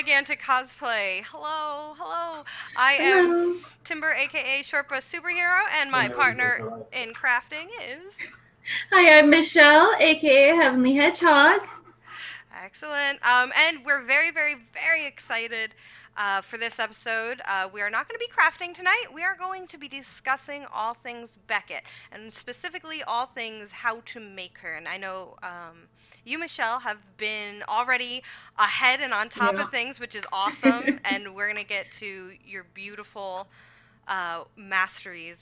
Gigantic Cosplay. Hello, hello. I am Hello. Timber, aka Shortbus Superhero, and my partner in crafting is. Hi, I'm Michelle, aka Heavenly Hedgehog. Excellent. And we're very, very, very excited for this episode. We are not going to be crafting tonight. We are going to be discussing all things Beckett, and specifically all things how to make her. And I know you, Michelle, have been already ahead and on top Yeah. of things, which is awesome. And we're going to get to your beautiful masteries.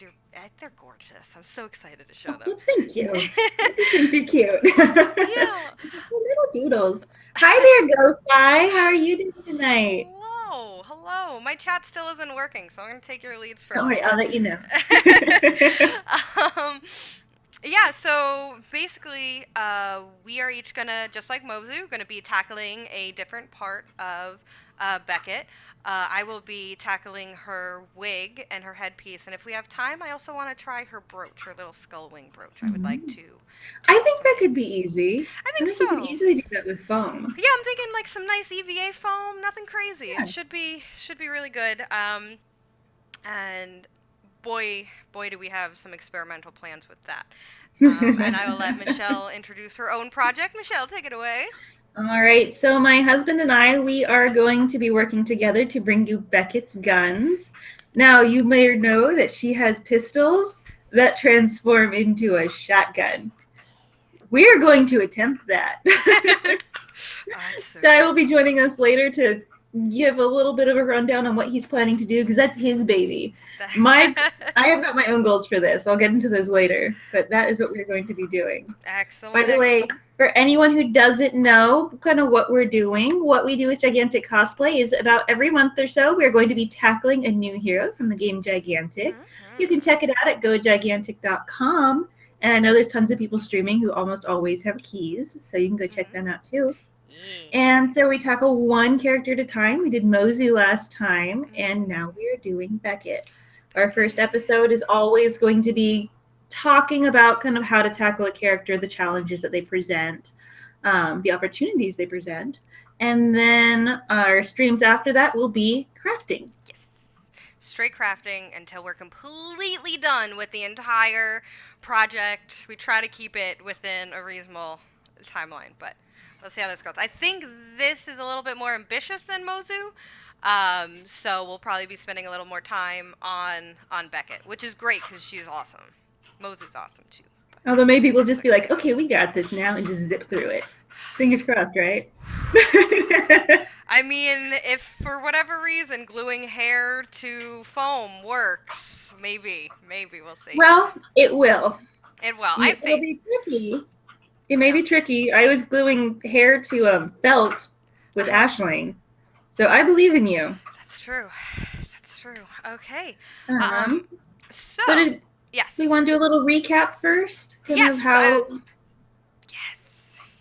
They're gorgeous. I'm so excited to show Oh, them. well, thank you. I just think they're cute. Just Yeah. like little doodles. Hi there, Ghost Guy. How are you doing tonight? Hello, hello. My chat still isn't working, so I'm gonna take your leads for a Don't little worry, I'll bit. let you know. um, yeah. So basically, we are each gonna, just like Mozu, gonna be tackling a different part of Beckett. I will be tackling her wig and her headpiece, and if we have time, I also want to try her brooch, her little skull wing brooch. I would like Mm. to I get think some. that could be easy. I I think think you could so. easily do that with foam. Yeah, I'm thinking like some nice EVA foam, nothing crazy. It Yeah. should be really good. And boy, do we have some experimental plans with that. And I will let Michelle introduce her own project. Michelle, take it away. All right, so my husband and I, we are going to be working together to bring you Beckett's guns. Now, you may know that she has pistols that transform into a shotgun. We are going to attempt that. Oh, it's so Sky good. will be joining us later to give a little bit of a rundown on what he's planning to do because that's his baby. Mike, I have got my own goals for this. I'll get into those later, but that is what we're going to be doing. By Excellent, the way, excellent. for anyone who doesn't know kind of what we're doing, what we do with Gigantic Cosplay is about every month or so, we're going to be tackling a new hero from the game Gigantic. You can Mm-hmm. check it out at gogigantic.com. And I know there's tons of people streaming who almost always have keys, so you can go check Mm-hmm. them out too. Yeah. And so we tackle one character at a time. We did Mozu last time, and Mm-hmm. now we are doing Beckett. Our first Beckett. episode is always going to be talking about kind of how to tackle a character, the challenges that they present, the opportunities they present. And then our streams after that will be crafting. Yes. Straight crafting until we're completely done with the entire project. We try to keep it within a reasonable timeline, but let's see how this goes. I think this is a little bit more ambitious than Mozu. So we'll probably be spending a little more time on Beckett, which is great because she's awesome. Mozu's awesome too. But Although maybe we'll it's just be like, exciting. okay, we got this now, and just zip through it. Fingers crossed, right? I mean, if for whatever reason gluing hair to foam works, maybe we'll see. Well, it will. It will. I have It'll faith. be tricky. It may Yeah. be tricky. I was gluing hair to felt with Uh huh. Ashling, so I believe in you. That's true. That's true. Okay. Um. Um, so So, did yes, we want to do a little recap first? Kind yes, of how. yes.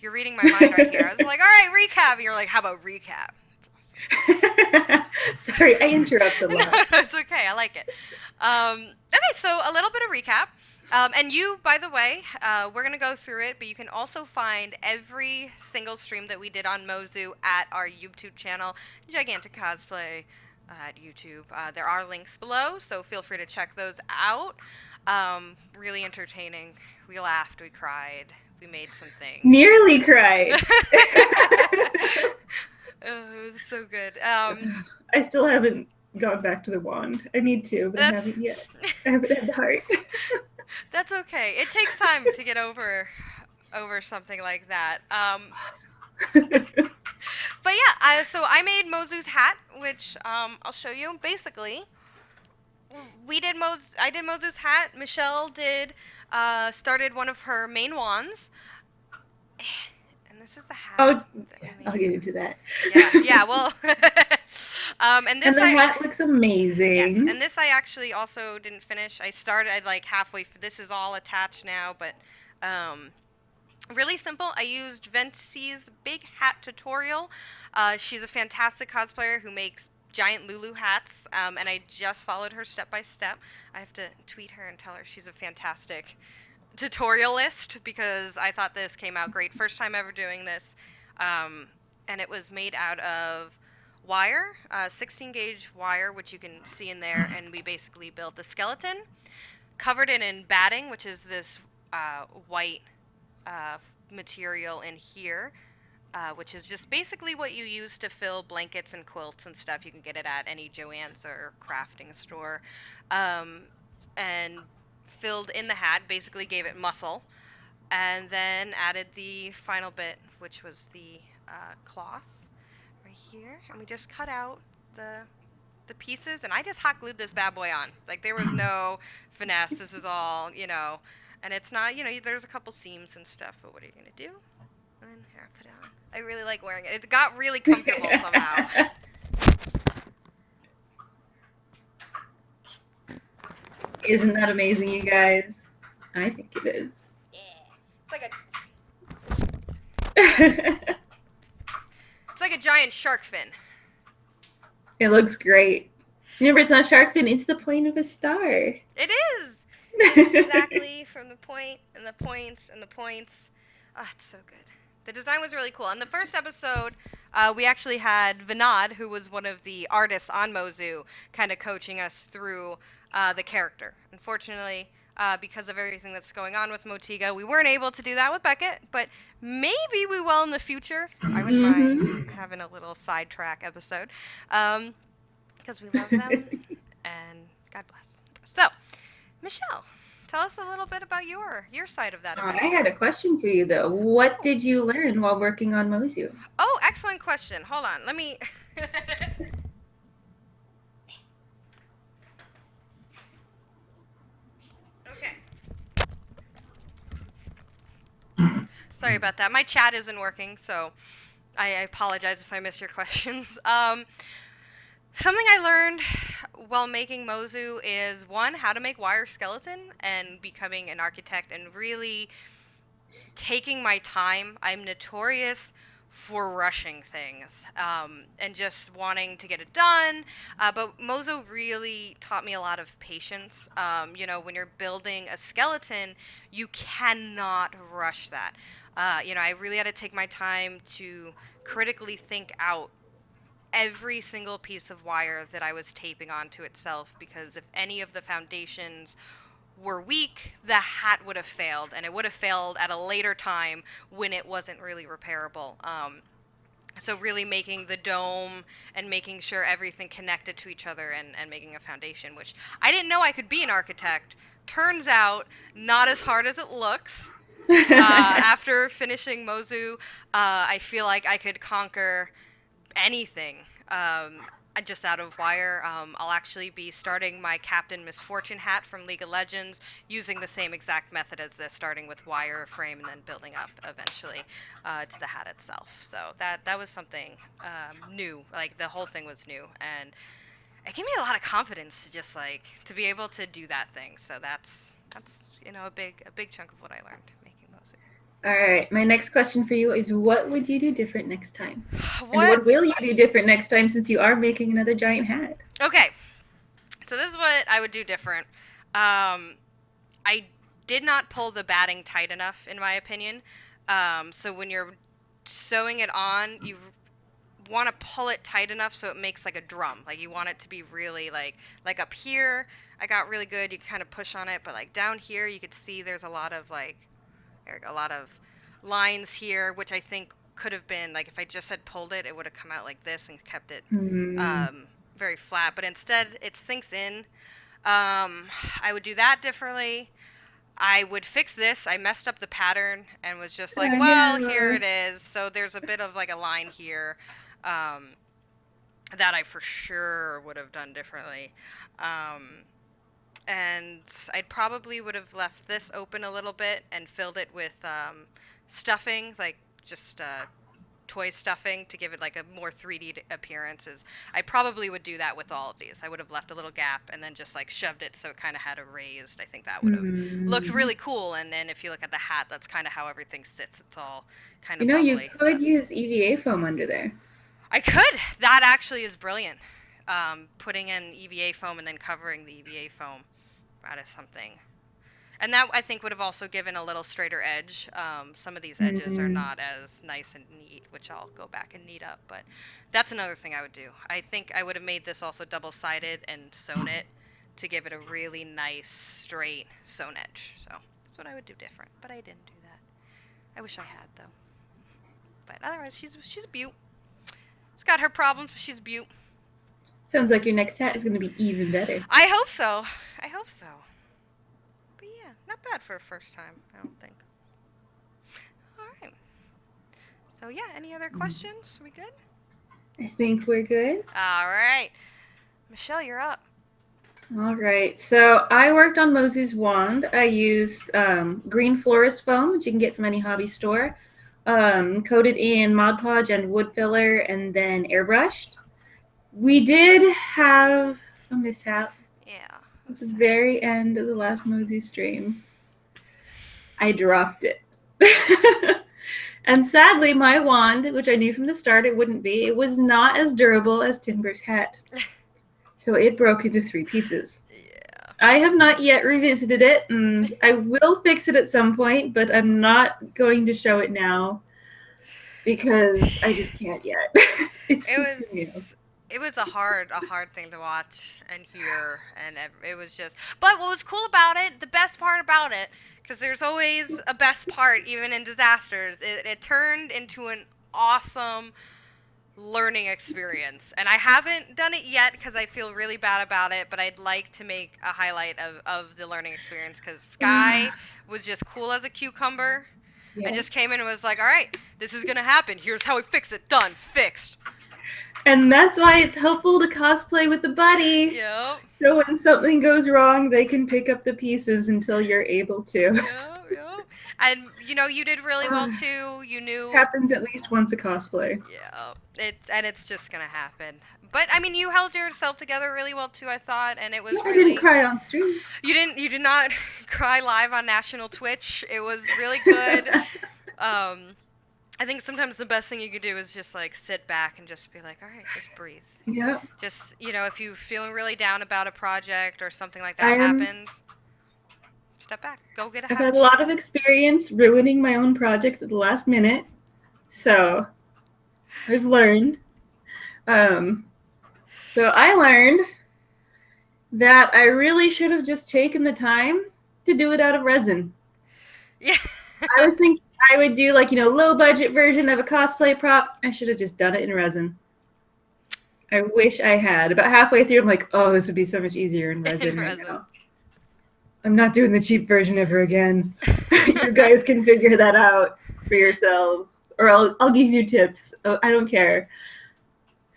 You're reading my mind right here. I was like, all right, recap. And you're like, how about recap? It's Sorry, I awesome. interrupt a lot. No, it's okay. I like it. Okay, so a little bit of recap. And you, by the way, we're gonna go through it, but you can also find every single stream that we did on Mozu at our YouTube channel, Gigantic Cosplay at YouTube. There are links below, so feel free to check those out. Really entertaining. We laughed, we cried, we made some things. Nearly cried. Oh, it was so good. I still haven't gone back to the wand. I need to, but I That's haven't yet. I haven't had the heart. that's okay. It takes time to get over something like that. But yeah, so I made Mozu's hat, which I'll show you. Basically, I did Mozu's hat. Michelle did started one of her main wands, and this is the hat Oh, that we I'll made. get into that. Yeah, yeah. Well, and this And the hat looks yes, amazing. and this I actually also didn't finish. I started like halfway. This is all attached now, but um, really simple. I used Ventsy's Big Hat Tutorial. She's a fantastic cosplayer who makes giant Lulu hats, and I just followed her step by step. I have to tweet her and tell her she's a fantastic tutorialist because I thought this came out great. First time ever doing this. Um, and it was made out of wire, 16 gauge wire, which you can see in there, and we basically built a skeleton, covered it in batting, which is this white material in here, which is just basically what you use to fill blankets and quilts and stuff. You can get it at any Joann's or crafting store. Um, and filled in the hat, basically gave it muscle, and then added the final bit, which was the cloth right here. And we just cut out the pieces, and I just hot glued this bad boy on. Like, there was no finesse. This was all, and it's not, there's a couple seams and stuff, but what are you gonna do? And then here, I put it on. I really like wearing it. It got really comfortable somehow. Isn't that amazing, you guys? I think it is. Yeah. It's like a giant shark fin. It looks great. Remember, it's not shark fin, it's the point of a star. It is! Exactly, from the point, and the points, and the points. Ah, it's so good. The design was really cool. In the first episode, we actually had Vinod, who was one of the artists on Mozu, kind of coaching us through the character. Unfortunately, because of everything that's going on with Motiga, we weren't able to do that with Beckett, but maybe we will in the future. I wouldn't mind having a little sidetrack episode, because we love them, and God bless. So, Michelle, tell us a little bit about your side of that event. I had a question for you, though. What did you learn while working on Mozu? Oh, excellent question. Hold on. Let me... Okay. Sorry about that. My chat isn't working, so I apologize if I miss your questions. Something I learned while making Mozu is, one, how to make wire skeleton, and becoming an architect and really taking my time. I'm notorious for rushing things, and just wanting to get it done. But Mozo really taught me a lot of patience. When you're building a skeleton, you cannot rush that. I really had to take my time to critically think out every single piece of wire that I was taping onto itself, because if any of the foundations were weak, the hat would have failed, and it would have failed at a later time when it wasn't really repairable. So really making the dome and making sure everything connected to each other, and making a foundation, which I didn't know I could be an architect. Turns out not as hard as it looks. After finishing Mozu, I feel like I could conquer anything, just out of wire. I'll actually be starting my Captain Misfortune hat from League of Legends using the same exact method as this, starting with wire frame and then building up eventually to the hat itself. So that was something new. Like, the whole thing was new, and it gave me a lot of confidence to just to be able to do that thing. So that's a big chunk of what I learned making Mozu. All right, my next question for you is, what would you do different next time? And what will you do different next time, since you are making another giant hat? Okay, so this is what I would do different. I did not pull the batting tight enough, in my opinion. So when you're sewing it on, you want to pull it tight enough so it makes like a drum. Like, you want it to be really like up here, I got really good. You kind of push on it, but like down here, you could see there's a lot of lines here, which I think could have been, like, if I just had pulled it, it would have come out like this and kept it very flat. But instead, it sinks in. I would do that differently. I would fix this. I messed up the pattern and was just like, here it is. So there's a bit of like a line here that I for sure would have done differently. And I probably would have left this open a little bit and filled it with stuffing, like just toy stuffing, to give it like a more 3D appearance. I probably would do that with all of these. I would have left a little gap and then just like shoved it so it kind of had a raised. I think that would have looked really cool. And then if you look at the hat, that's kind of how everything sits. It's all kind of bubbly. You could use EVA foam under there. I could. That actually is brilliant. Putting in EVA foam and then covering the EVA foam. That is something. And that I think would have also given a little straighter edge. Some of these edges are Mm. not as nice and neat, which I'll go back and neat up. But that's another thing I would do. I think I would have made this also double-sided and sewn it to give it a really nice straight sewn edge. So that's what I would do different. But I didn't do that. I wish I had though. But otherwise, she's a beaut. It's got her problems, but she's a beaut. Sounds like your next hat is going to be even better. I hope so. I hope so. But yeah, not bad for a first time, I don't think. All right. So yeah, any other questions? We good? I think we're good. All right. Michelle, you're up. All right. So I worked on Mozu's wand. I used green florist foam, which you can get from any hobby store, coated in Mod Podge and wood filler, and then airbrushed. We did have a mishap Yeah. at the very end of the last Mozu stream. I dropped it. And sadly, my wand, which I knew from the start it wouldn't be, it was not as durable as Timber's hat. So it broke into 3 pieces. Yeah. I have not yet revisited it, and I will fix it at some point, but I'm not going to show it now because I just can't yet. It's too new. It was a hard thing to watch and hear, and it was just. But what was cool about it, the best part about it, because there's always a best part even in disasters, it turned into an awesome learning experience. And I haven't done it yet because I feel really bad about it, but I'd like to make a highlight of the learning experience because Sky was just cool as a cucumber. Yeah. And just came in and was like, all right, this is going to happen. Here's how we fix it. Done. Fixed. And that's why it's helpful to cosplay with the buddy. Yep. So when something goes wrong, they can pick up the pieces until you're able to. Yep, yep. And, you did really well, too. You knew. It happens at least once a cosplay. Yeah. It's just going to happen. But, I mean, you held yourself together really well, too, I thought. And it was I really... didn't cry on stream. You did not cry live on national Twitch. It was really good. I think sometimes the best thing you could do is just like sit back and just be like, all right, just breathe. Yeah. Just, if you're feeling really down about a project or something like that happens, step back, go get a I've had a lot of experience ruining my own projects at the last minute, so I've learned. So I learned that I really should have just taken the time to do it out of resin. Yeah. I was thinking I would do low budget version of a cosplay prop. I should have just done it in resin. I wish I had. About halfway through, I'm like, oh, this would be so much easier in resin. Right now. I'm not doing the cheap version ever again. You guys can figure that out for yourselves, or I'll give you tips. I don't care.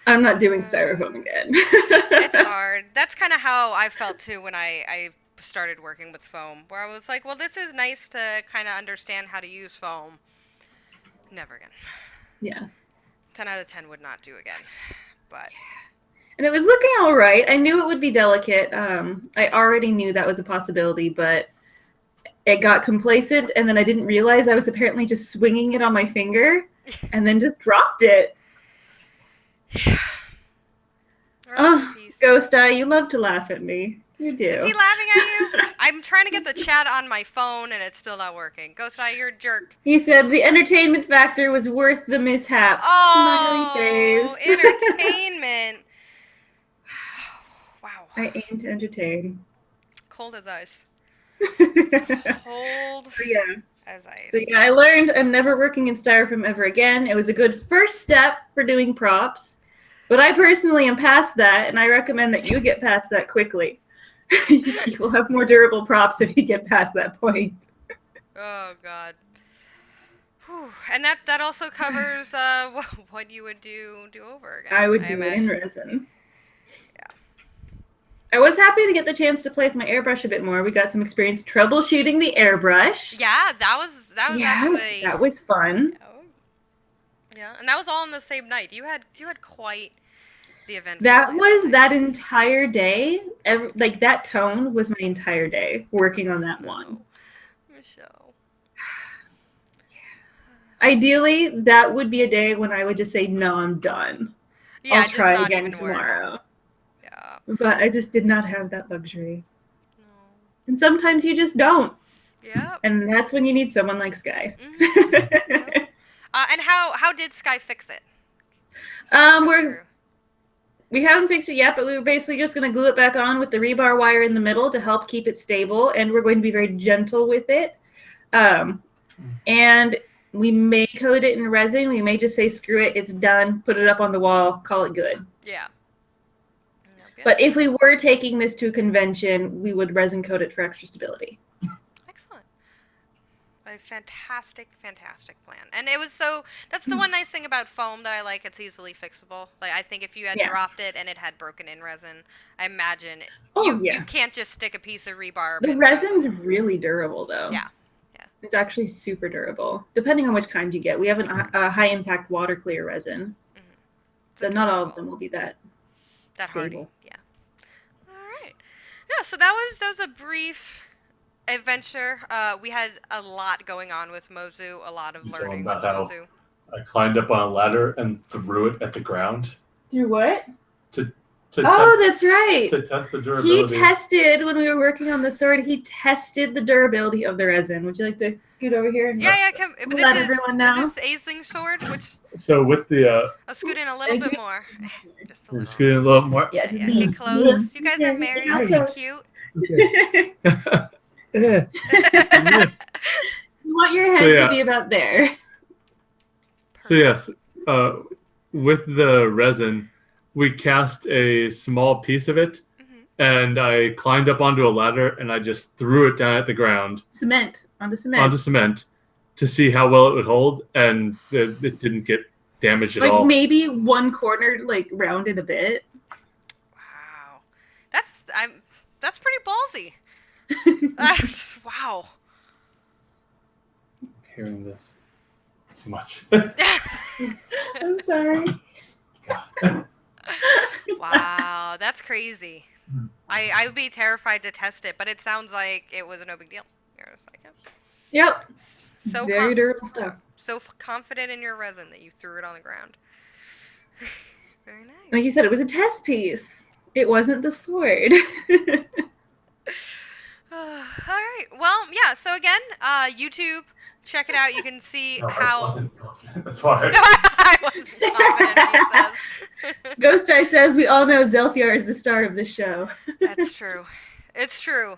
I'm not doing styrofoam again. It's hard. That's kind of how I felt too when I started working with foam, where I was like, well, this is nice to kind of understand how to use foam. Never again. Yeah. 10 out of 10 would not do again. But. And it was looking all right. I knew it would be delicate. I already knew that was a possibility, but it got complacent, and then I didn't realize I was apparently just swinging it on my finger, and then just dropped it. Oh, Ghost Eye, you love to laugh at me. You do. Is he laughing at you? I'm trying to get the chat on my phone, and it's still not working. Ghost Eye, you're a jerk. He said the entertainment factor was worth the mishap. Oh, smiley face. Entertainment. Wow. I aim to entertain. Cold as ice. Cold as ice. So yeah, I learned I'm never working in styrofoam ever again. It was a good first step for doing props, but I personally am past that, and I recommend that you get past that quickly. You will have more durable props if you get past that point. Oh God. Whew. And that also covers what you would do over again. I would do it in resin. Yeah. I was happy to get the chance to play with my airbrush a bit more. We got some experience troubleshooting the airbrush. Yeah, that was actually. That was fun. Oh. Yeah, and that was all on the same night. You had quite the event. That was that entire day. That tone was my entire day working on that one. Michelle. Ideally, that would be a day when I would just say, no, I'm done. Yeah, I'll try again tomorrow. Work. Yeah. But I just did not have that luxury. No. And sometimes you just don't. Yep. And that's when you need someone like Sky. Mhm. Yep. And how did Sky fix it? So We haven't fixed it yet, but we were basically just going to glue it back on with the rebar wire in the middle to help keep it stable, and we're going to be very gentle with it. And we may coat it in resin. We may just say, screw it, it's done, put it up on the wall, call it good. Yeah. Yep. But if we were taking this to a convention, we would resin coat it for extra stability. Excellent. A fantastic plan. And it was that's the one nice thing about foam that I like. It's easily fixable. Like, I think if you had dropped it and it had broken in resin, I imagine you can't just stick a piece of rebar. The resin's really durable, though. Yeah. It's actually super durable, depending on which kind you get. We have a high impact water clear resin. Mm-hmm. So not all of them will be that stable. Hardy. Yeah. All right. Yeah, so that was a brief adventure. We had a lot going on with Mozu, a lot of learning with Mozu. I climbed up on a ladder and threw it at the ground. Through what? That's right. To test the durability. He tested, when we were working on the sword, he tested the durability of the resin. Would you like to scoot over here? And let everyone know. This Aisling sword, So with the... I'll scoot in a little bit more. Just a little. Scoot in a little more? Yeah, get close. You guys are married. You're cute. You want your head to be about there. So yes, with the resin, we cast a small piece of it, and I climbed up onto a ladder and I just threw it down at the ground. Onto cement to see how well it would hold, and it didn't get damaged at all. Like maybe one corner rounded a bit. Wow, that's pretty ballsy. Wow. I'm hearing this too much. I'm sorry. God. Wow, that's crazy. I would be terrified to test it, but it sounds like it was no big deal. You're just like, yep. So very durable stuff. So confident in your resin that you threw it on the ground. Very nice. Like you said, it was a test piece. It wasn't the sword. All right. Well, yeah. So again, YouTube. Check it out. You can see how. I wasn't confident. That's why. I wasn't confident. He says. Ghost Eye says we all know Zelfiar is the star of the show. That's true. It's true.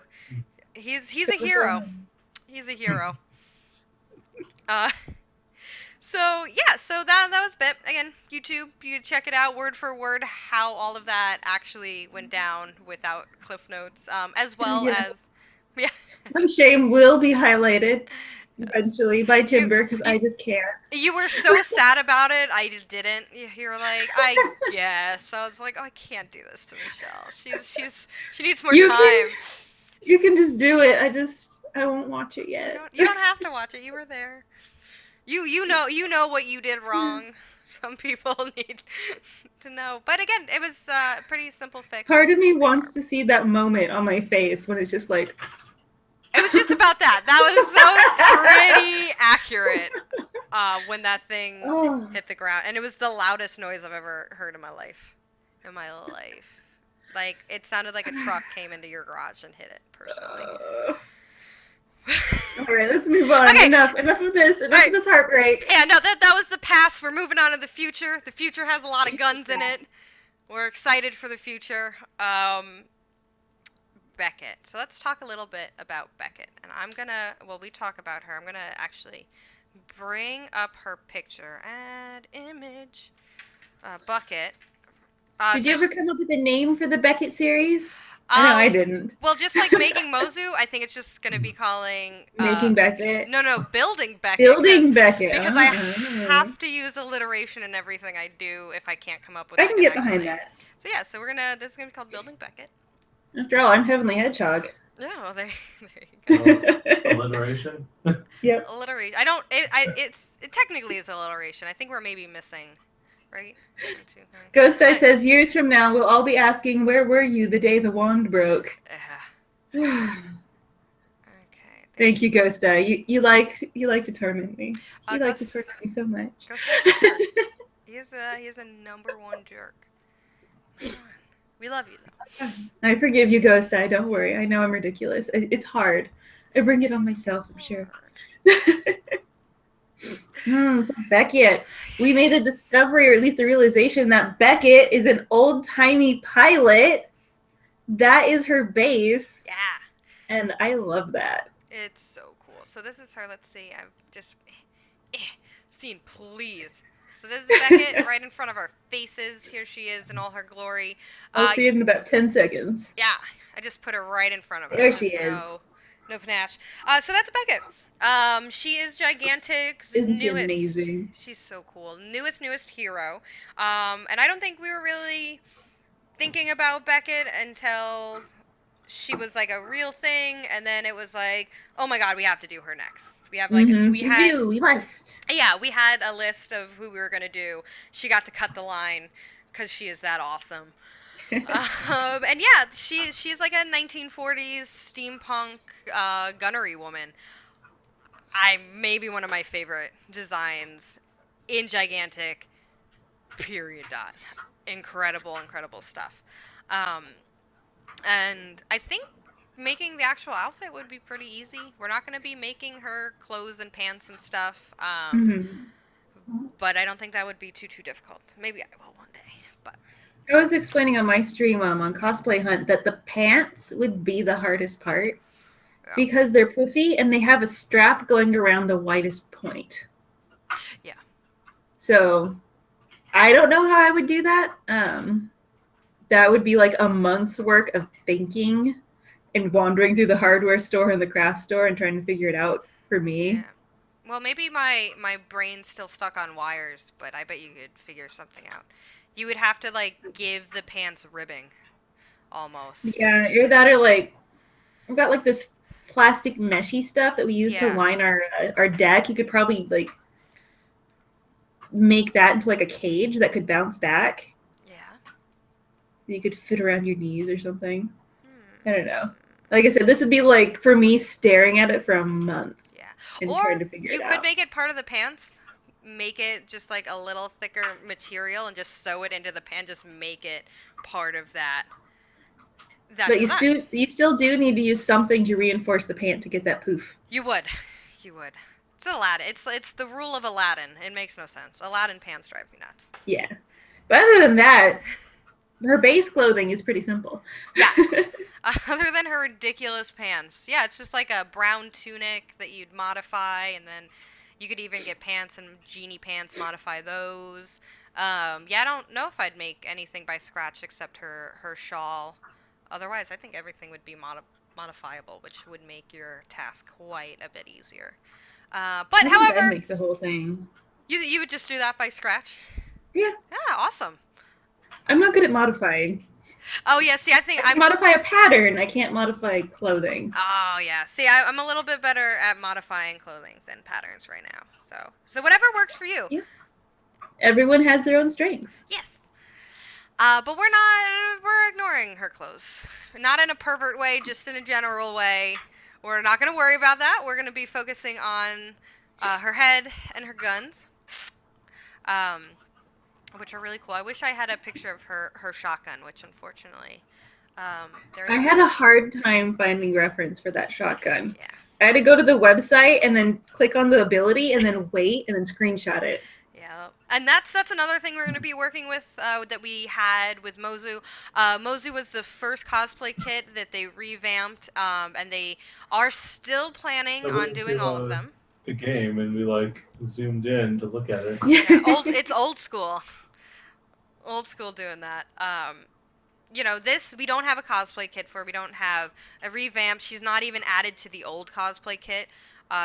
He's a hero. He's a hero. So yeah, so that was Bit. Again, YouTube, you can check it out word for word how all of that actually went down without cliff notes, as well as My shame will be highlighted eventually by Timber because I just can't. You were so sad about it, I just didn't. You were like, I guess. I was like, oh, I can't do this to Michelle. She needs more time. You can just do it. I won't watch it yet. You don't have to watch it. You were there. You know what you did wrong. Some people need to know. But again, it was a pretty simple fix. Part of me wants to see that moment on my face when it's just like. It was just about that. That was pretty accurate when that thing hit the ground. And it was the loudest noise I've ever heard in my life. Like, it sounded like a truck came into your garage and hit it, personally. All right, let's move on. Okay. Enough of this. Enough of this heartbreak. Yeah, no, that was the past. We're moving on to the future. The future has a lot of guns in it. We're excited for the future. Beckett. So let's talk a little bit about Beckett. And we talk about her. I'm going to actually bring up her picture. Add image. Bucket. Did you ever come up with a name for the Beckett series? I know I didn't. Well, just like Making Mozu, I think it's just going to be calling... Making Beckett? No, Building Beckett. Building Beckett. Because I have to use alliteration in everything I do if I can't come up with... I can get behind that. So yeah, so this is going to be called Building Beckett. After all, I'm Heavenly Hedgehog. Yeah, well, there you go. Alliteration? Yep. Alliteration. It technically is alliteration. I think we're maybe missing... Right? Ghost Eye says, years from now, we'll all be asking, where were you the day the wand broke? Okay. Thank you, Ghost Eye. You like to torment me. You like to torment me so much. He's a number one jerk. We love you, though. I forgive you, Ghost Eye. Don't worry. I know I'm ridiculous. It's hard. I bring it on myself, I'm sure. So Beckett, we made the discovery, or at least the realization, that Beckett is an old-timey pilot. That is her base, Yeah. and I love that. It's so cool. So this is her. Let's see. I'm just scene, please. So this is Beckett right in front of our faces. Here she is in all her glory. I'll see it in about 10 seconds. Yeah, I just put her right in front of us. There she is. No panache. So that's Beckett. She is Gigantic. Isn't she amazing? She's so cool. Newest hero. And I don't think we were really thinking about Beckett until she was like a real thing, and then it was like, oh my god, we have to do her next. We have like we must. Yeah, we had a list of who we were gonna do. She got to cut the line because she is that awesome. And yeah, she's like a 1940s steampunk gunnery woman. Maybe one of my favorite designs in Gigantic. Period. Dot. Incredible stuff. And I think making the actual outfit would be pretty easy. We're not going to be making her clothes and pants and stuff. But I don't think that would be too difficult. Maybe I will one day. But I was explaining on my stream on Cosplay Hunt that the pants would be the hardest part because they're poofy and they have a strap going around the widest point. Yeah. So I don't know how I would do that. That would be like a month's work of thinking and wandering through the hardware store and the craft store and trying to figure it out for me. Yeah. Well, maybe my brain's still stuck on wires, but I bet you could figure something out. You would have to like give the pants ribbing, almost. Yeah, either that or like I've got like this plastic meshy stuff that we use to line our deck. You could probably like make that into like a cage that could bounce back. Yeah. You could fit around your knees or something. I don't know. Like I said, this would be like for me staring at it for a month. Yeah. And or trying to figure it out. You could make it part of the pants. Make it just like a little thicker material and just sew it into the pant. Just make it part of that. But you still do need to use something to reinforce the pant to get that poof. You would. It's Aladdin. It's the rule of Aladdin. It makes no sense. Aladdin pants drive me nuts. Yeah. But other than that, her base clothing is pretty simple. Yeah. Other than her ridiculous pants. Yeah, it's just like a brown tunic that you'd modify, and then you could even get pants and genie pants, modify those. Yeah, I don't know if I'd make anything by scratch except her shawl. Otherwise, I think everything would be modifiable, which would make your task quite a bit easier. But however, I'd make the whole thing. You would just do that by scratch? Yeah. Yeah, awesome. I'm not good at modifying. Oh yeah, see, I think I can modify a pattern. I can't modify clothing. Oh yeah, see, I'm a little bit better at modifying clothing than patterns right now. So whatever works for you. Yeah. Everyone has their own strengths. Yes. But we're ignoring her clothes. Not in a pervert way, just in a general way. We're not going to worry about that. We're going to be focusing on her head and her guns, which are really cool. I wish I had a picture of her shotgun, which unfortunately I had a hard time finding reference for that shotgun. Yeah. I had to go to the website and then click on the ability and then wait and then screenshot it. Yeah, and that's another thing we're going to be working with that we had with Mozu. Mozu was the first cosplay kit that they revamped, and they are still planning on doing all of them. The game, and we like zoomed in to look at it. Yeah, it's old school. Old school doing that. You know, this we don't have a cosplay kit for. We don't have a revamp. She's not even added to the old cosplay kit.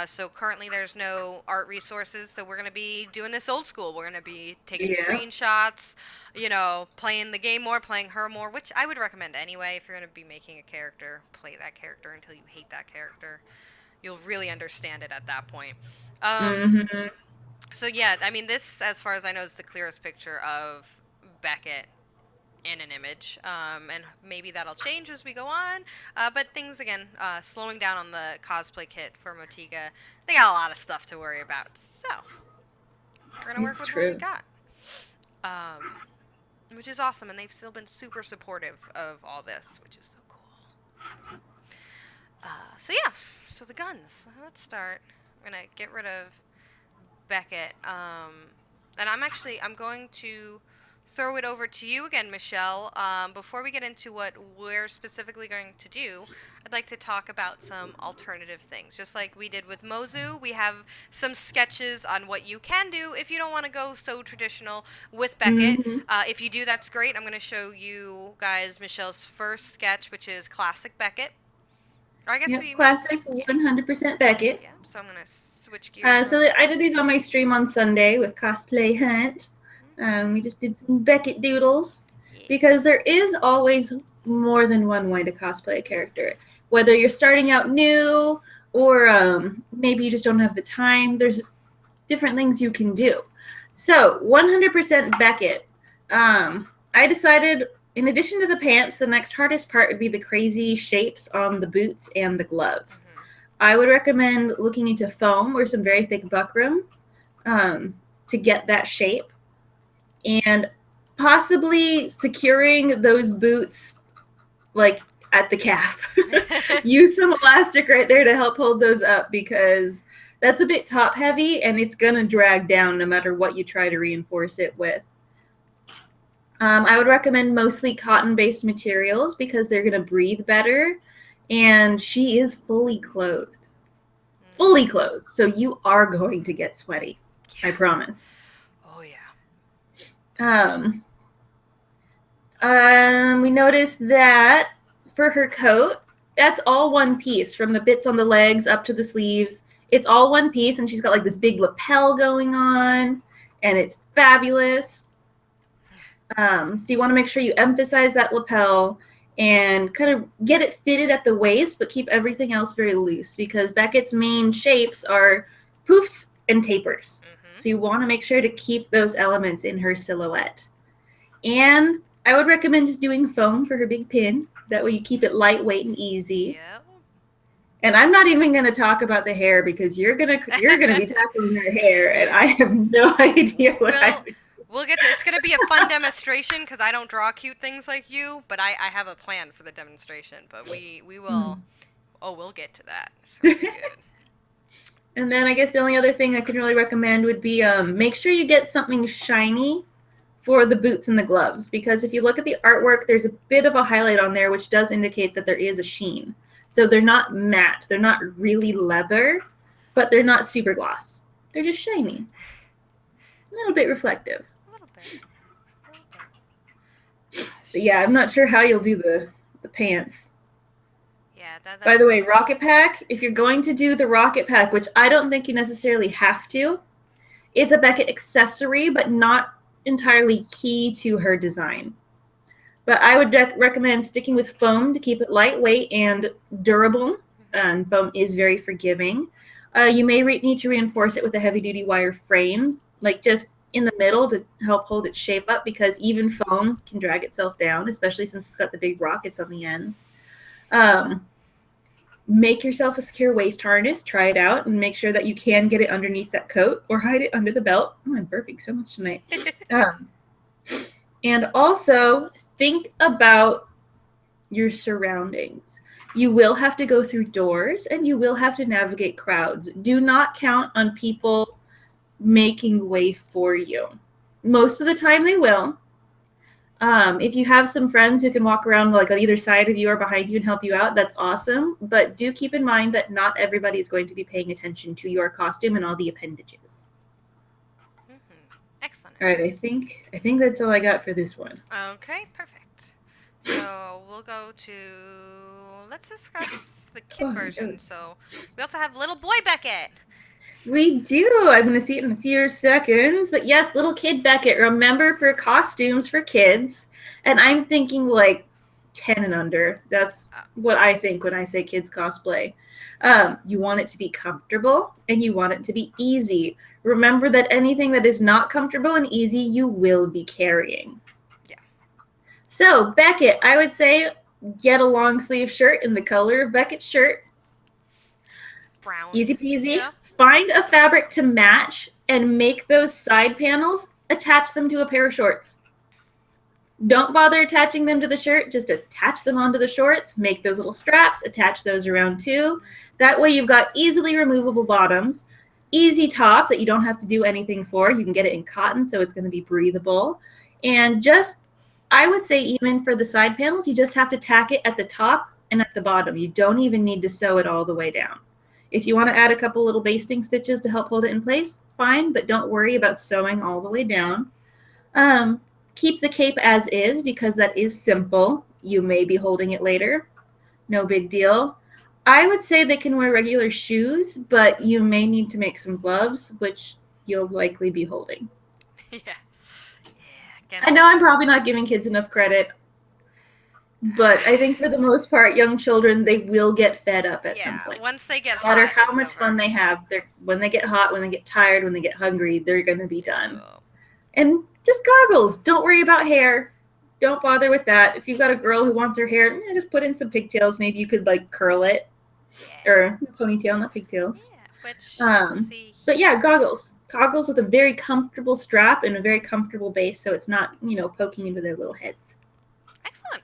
So currently there's no art resources, so we're going to be doing this old school. We're going to be taking screenshots, you know, playing the game more, playing her more, which I would recommend anyway. If you're going to be making a character, play that character until you hate that character. You'll really understand it at that point. So yeah, I mean, this, as far as I know, is the clearest picture of Beckett in an image, and maybe that'll change as we go on, but things, again, slowing down on the cosplay kit for Motiga. They got a lot of stuff to worry about, so we're gonna work with what we got, which is awesome, and they've still been super supportive of all this, which is so cool. So yeah, So the guns. Let's start. I'm gonna get rid of Beckett. And I'm going to throw it over to you again, Michelle. Before we get into what we're specifically going to do, I'd like to talk about some alternative things. Just like we did with Mozu, we have some sketches on what you can do if you don't want to go so traditional with Beckett. Mhm. If you do, that's great. I'm going to show you guys Michelle's first sketch, which is Classic Beckett. Or I guess Yep, we classic 100% Beckett. Yeah, so I'm going to switch gears. So I did these on my stream on Sunday with Cosplay Hunt. We just did some Beckett doodles because there is always more than one way to cosplay a character. Whether you're starting out new or maybe you just don't have the time, there's different things you can do. So 100% Beckett. I decided, in addition to the pants, the next hardest part would be the crazy shapes on the boots and the gloves. I would recommend looking into foam or some very thick buckram to get that shape, and possibly securing those boots like at the calf. Use some elastic right there to help hold those up because that's a bit top heavy and it's gonna drag down no matter what you try to reinforce it with. I would recommend mostly cotton-based materials because they're gonna breathe better. And she is fully clothed. Fully clothed. So you are going to get sweaty. I promise. Oh, yeah. We noticed that for her coat, that's all one piece from the bits on the legs up to the sleeves. It's all one piece, and she's got like this big lapel going on, and it's fabulous. So you want to make sure you emphasize that lapel and kind of get it fitted at the waist, but keep everything else very loose because Beckett's main shapes are poofs and tapers. So you want to make sure to keep those elements in her silhouette. And I would recommend just doing foam for her big pin. That way you keep it lightweight and easy. Yep. And I'm not even going to talk about the hair because you're gonna be tackling her hair, and I have no idea what We'll get to, it's going to be a fun demonstration because I don't draw cute things like you, but I have a plan for the demonstration. But we will, we'll get to that. It's really good. And then I guess the only other thing I could really recommend would be make sure you get something shiny for the boots and the gloves because if you look at the artwork, there's a bit of a highlight on there which does indicate that there is a sheen. So they're not matte. They're not really leather, but they're not super gloss. They're just shiny. A little bit reflective. But yeah, I'm not sure how you'll do the pants. Yeah. By the way, Rocket Pack, if you're going to do the Rocket Pack, which I don't think you necessarily have to, it's a Beckett accessory, but not entirely key to her design. But I would recommend sticking with foam to keep it lightweight and durable. And foam is very forgiving. You may need to reinforce it with a heavy-duty wire frame, like just in the middle to help hold its shape up because even foam can drag itself down, especially since it's got the big rockets on the ends. Make yourself a secure waist harness, try it out, and make sure that you can get it underneath that coat or hide it under the belt. Oh, I'm burping so much tonight. And also think about your surroundings. You will have to go through doors and you will have to navigate crowds. Do not count on people making way for you. Most of the time they will. If you have some friends who can walk around like on either side of you or behind you and help you out, that's awesome. But do keep in mind that not everybody is going to be paying attention to your costume and all the appendages. Excellent. All right, I think that's all I got for this one. Okay, perfect. So we'll go to, let's discuss the kid version. So we also have Little Boy Beckett. We do. I'm going to see it in a few seconds. But yes, little kid Beckett. Remember, for costumes for kids, and I'm thinking like 10 and under. That's what I think when I say kids cosplay. You want it to be comfortable and you want it to be easy. Remember that anything that is not comfortable and easy, you will be carrying. Yeah. So Beckett, I would say get a long sleeve shirt in the color of Beckett's shirt. Brown. Easy peasy. Yeah. Find a fabric to match and make those side panels, attach them to a pair of shorts. Don't bother attaching them to the shirt. Just attach them onto the shorts. Make those little straps. Attach those around too. That way you've got easily removable bottoms. Easy top that you don't have to do anything for. You can get it in cotton, so it's going to be breathable. And just, I would say even for the side panels, you just have to tack it at the top and at the bottom. You don't even need to sew it all the way down. If you want to add a couple little basting stitches to help hold it in place, fine, but don't worry about sewing all the way down. Keep the cape as is because that is simple. You may be holding it later. No big deal. I would say they can wear regular shoes, but you may need to make some gloves, which you'll likely be holding. Yeah. I know I'm probably not giving kids enough credit, but I think for the most part, young children, they will get fed up at some point. Once they get no matter hot, how much fun they have, when they get hot, when they get tired, when they get hungry, they're going to be done. And just goggles. Don't worry about hair. Don't bother with that. If you've got a girl who wants her hair, just put in some pigtails. Maybe you could like curl it. Or ponytail, not pigtails. But yeah, goggles. Goggles with a very comfortable strap and a very comfortable base so it's not, poking into their little heads. Excellent.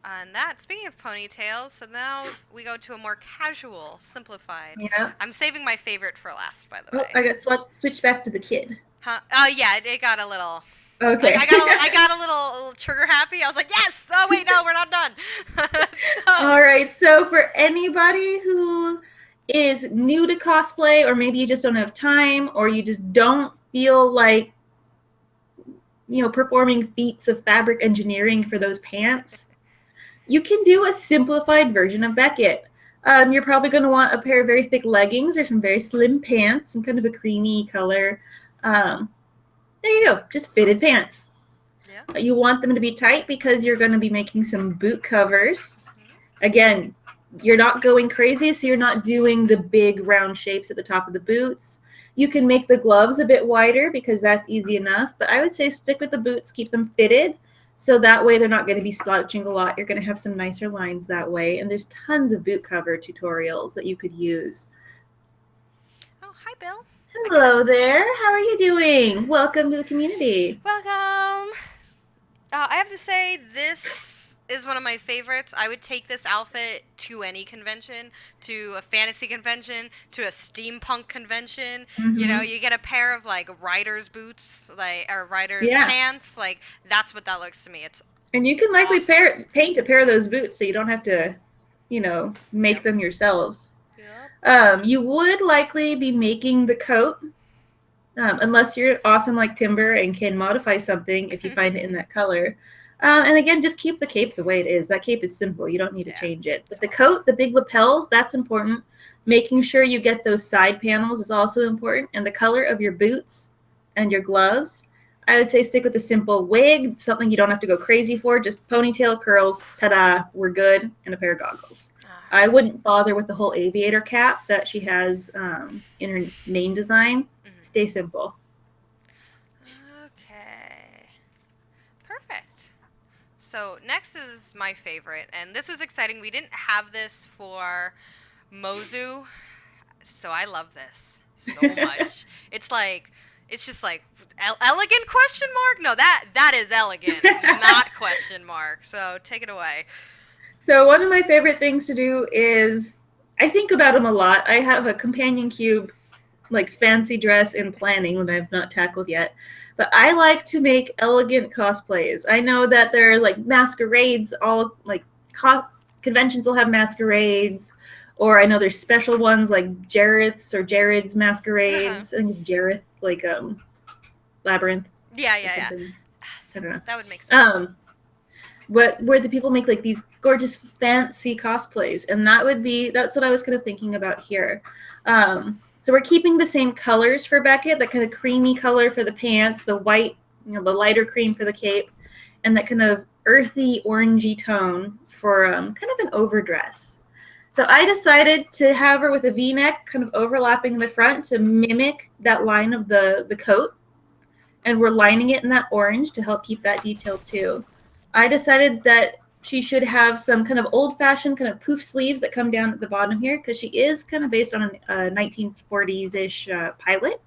And speaking of ponytails, so now we go to a more casual, simplified. Yeah. I'm saving my favorite for last, by the way. I got switched back to the kid. Huh? Oh, yeah, it got a little... Okay. I got a little trigger happy. I was like, yes! Oh, wait, no, we're not done. All right, so for anybody who is new to cosplay, or maybe you just don't have time, or you just don't feel like, performing feats of fabric engineering for those pants, you can do a simplified version of Beckett. You're probably going to want a pair of very thick leggings or some very slim pants, some kind of a creamy color. There you go, just fitted pants. Yeah. You want them to be tight because you're going to be making some boot covers. Again, you're not going crazy, so you're not doing the big round shapes at the top of the boots. You can make the gloves a bit wider because that's easy enough, but I would say stick with the boots, keep them fitted, so that way they're not going to be slouching a lot. You're going to have some nicer lines that way, and there's tons of boot cover tutorials that you could use. Oh, hi, Bill. Hello there. How are you doing? Welcome to the community. Welcome. I have to say, this is one of my favorites. I would take this outfit to any convention, to a fantasy convention, to a steampunk convention. Mm-hmm. You get a pair of like rider's boots, or rider's pants. Like that's what that looks to me. And you can likely paint a pair of those boots, so you don't have to, make them yourselves. You would likely be making the coat, unless you're awesome like Timber and can modify something if you find it in that color. And again, just keep the cape the way it is. That cape is simple. You don't need to change it. But the coat, the big lapels, that's important. Making sure you get those side panels is also important. And the color of your boots and your gloves, I would say stick with the simple wig, something you don't have to go crazy for. Just ponytail, curls, ta-da, we're good, and a pair of goggles. I wouldn't bother with the whole aviator cap that she has in her main design. Mm-hmm. Stay simple. Okay. Perfect. So next is my favorite, and this was exciting. We didn't have this for Mozu, so I love this so much. It's just like elegant question mark? No, that is elegant, not question mark. So take it away. So one of my favorite things to do is, I think about them a lot. I have a companion cube, like fancy dress in planning that I've not tackled yet. But I like to make elegant cosplays. I know that there are like masquerades, all like conventions will have masquerades, or I know there's special ones like Jareth's or Jared's masquerades. I think it's Jareth, like Labyrinth. Yeah. I don't know. That would make sense. Where the people make like these gorgeous fancy cosplays, and that's what I was kind of thinking about here. So we're keeping the same colors for Beckett, that kind of creamy color for the pants, the white, the lighter cream for the cape, and that kind of earthy orangey tone for kind of an overdress. So I decided to have her with a V-neck kind of overlapping the front to mimic that line of the coat, and we're lining it in that orange to help keep that detail too. I decided that she should have some kind of old-fashioned kind of poof sleeves that come down at the bottom here, because she is kind of based on a 1940s-ish pilot.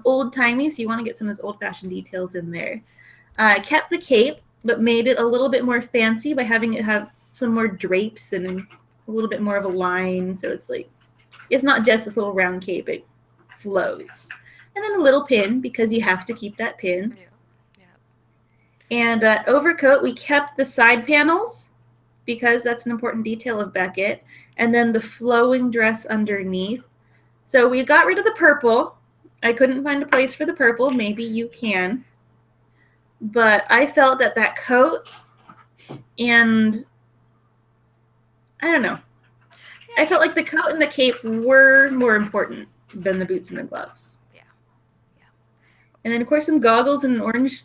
Old-timey, so you want to get some of those old-fashioned details in there. I kept the cape but made it a little bit more fancy by having it have some more drapes and a little bit more of a line. So it's like, it's not just this little round cape, it flows. And then a little pin, because you have to keep that pin. Yeah. And overcoat, we kept the side panels because that's an important detail of Beckett. And then the flowing dress underneath. So we got rid of the purple. I couldn't find a place for the purple. Maybe you can. But I felt that that coat and I don't know. Yeah. I felt like the coat and the cape were more important than the boots and the gloves. Yeah. And then of course some goggles and orange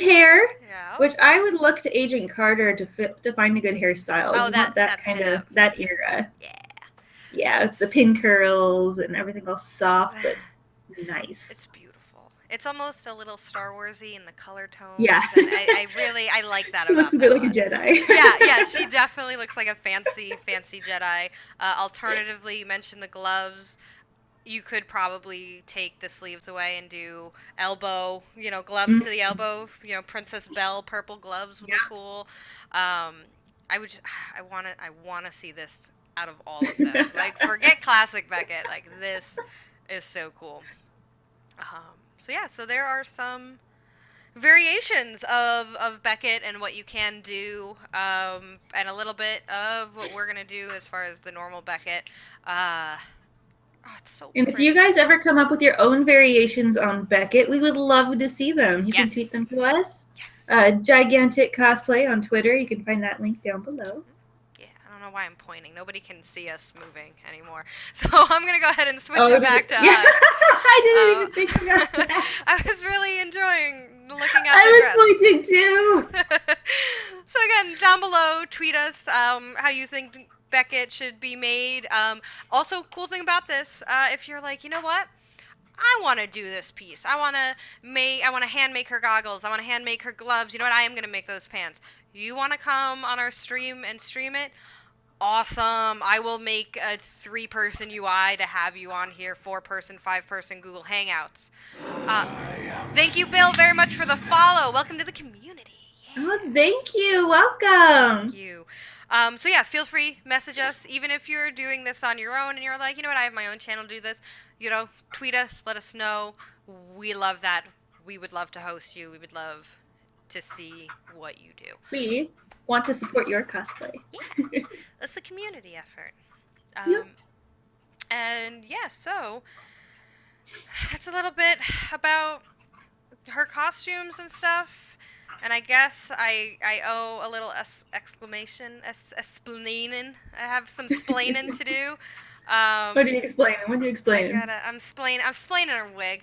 hair, Yeah. which I would look to Agent Carter to find a good hairstyle. Oh, You that want that kind of pinup. that era. Yeah. Yeah, the pin curls and everything all soft but nice. It's beautiful. It's almost a little Star Warsy in the color tones. Yeah. And I like that She about looks a bit them like a Jedi. yeah, she definitely looks like a fancy Jedi. Alternatively, you mentioned the gloves. You could probably take the sleeves away and do elbow, gloves to the elbow. Princess Belle purple gloves would look cool. I want to see this out of all of them. Like, forget classic Beckett. Like, this is so cool. So there are some variations of Beckett and what you can do, and a little bit of what we're gonna do as far as the normal Beckett. It's so And pretty. if you guys ever come up with your own variations on Beckett, we would love to see them. You can tweet them to us. Gigantic Cosplay on Twitter. You can find that link down below. Yeah, I don't know why I'm pointing. Nobody can see us moving anymore. So I'm going to go ahead and switch it back to us. I didn't even think about that. I was really enjoying looking at I was pointing too. So again, down below, tweet us how you think Beckett should be made. Also, cool thing about this, if you're like, you know what? I want to do this piece. I want to hand make her goggles. I want to hand make her gloves. You know what? I am going to make those pants. You want to come on our stream and stream it? Awesome. I will make a 3-person UI to have you on here, 4-person, 5-person Google Hangouts. Thank you, Bill, very much for the follow. Welcome to the community. Yeah. Oh, thank you. Welcome. Thank you. Feel free, message us, even if you're doing this on your own and you're like, you know what, I have my own channel to do this. Tweet us, let us know. We love that. We would love to host you. We would love to see what you do. We want to support your cosplay. Yeah. It's a community effort. Yep. And so that's a little bit about her costumes and stuff. And I guess I owe a little explaining. I have some splaining to do. What are you explaining? What are you explaining? I'm explaining her wig.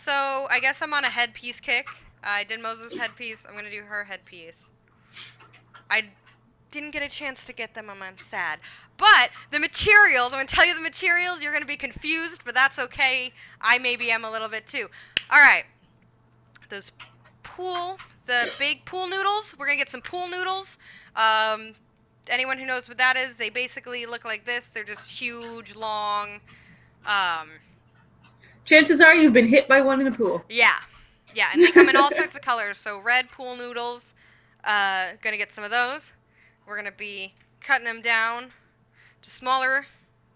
So I guess I'm on a headpiece kick. I did Moses' headpiece. I'm gonna do her headpiece. I didn't get a chance to get them, and I'm sad. But the materials, I'm gonna tell you the materials. You're gonna be confused, but that's okay. I maybe am a little bit too. All right. The big pool noodles. We're gonna get some pool noodles. Anyone who knows what that is, they basically look like this. They're just huge, long. Chances are you've been hit by one in a pool. Yeah, and they come in all sorts of colors. So red pool noodles. Gonna get some of those. We're gonna be cutting them down to smaller.